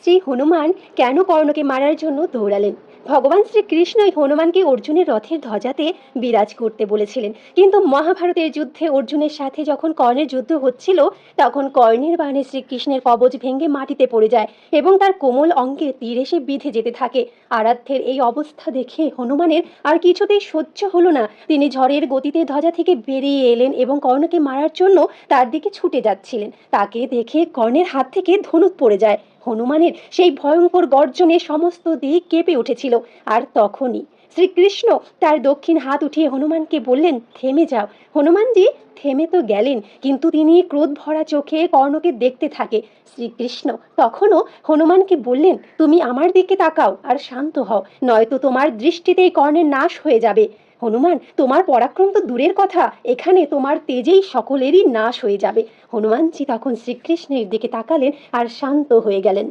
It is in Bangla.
শ্রী হনুমান কেন কর্ণকে মারার জন্য দৌড়ালেন? ভগবান শ্রীকৃষ্ণই হনুমানকে অর্জুনের রথের ধ্বজাতে বিরাজ করতে বলেছিলেন, কিন্তু মহাভারতের যুদ্ধে অর্জুনের সাথে যখন কর্ণের যুদ্ধ হচ্ছিল, তখন কর্ণের বাণে শ্রীকৃষ্ণের কবচ ভেঙে মাটিতে পড়ে যায় এবং তার কোমল অঙ্গে তীর এসে বিঁধে যেতে থাকে। আরাধ্যের এই অবস্থা দেখে হনুমানের আর কিছুতেই সহ্য হলো না। তিনি ঝড়ের গতিতে ধ্বজা থেকে বেরিয়ে এলেন এবং কর্ণকে মারার জন্য তার দিকে ছুটে যাচ্ছিলেন। তাকে দেখে কর্ণের হাত থেকে ধনুক পড়ে যায়। হনুমানের সেই ভয়ঙ্কর গর্জনে সমস্ত দিক কেঁপে উঠেছিল। আর তখনই শ্রীকৃষ্ণ তার দক্ষিণ হাত উঠিয়ে হনুমানকে বললেন, থেমে যাও। হনুমানজি থেমে তো গেলেন, কিন্তু তিনি ক্রোধ ভরা চোখে কর্ণকে দেখতে থাকে। শ্রীকৃষ্ণ তখনও হনুমানকে বললেন, তুমি আমার দিকে তাকাও আর শান্ত হও, নয়তো তোমার দৃষ্টিতেই কর্ণের নাশ হয়ে যাবে। হনুমান, তোমার পরাক্রম তো দূরের কথা, এখানে তোমার তেজেই সকলেরই নাশ হয়ে যাবে। হনুমানজি তখন শ্রীকৃষ্ণের দিকে তাকালেন আর শান্ত হয়ে গেলেন।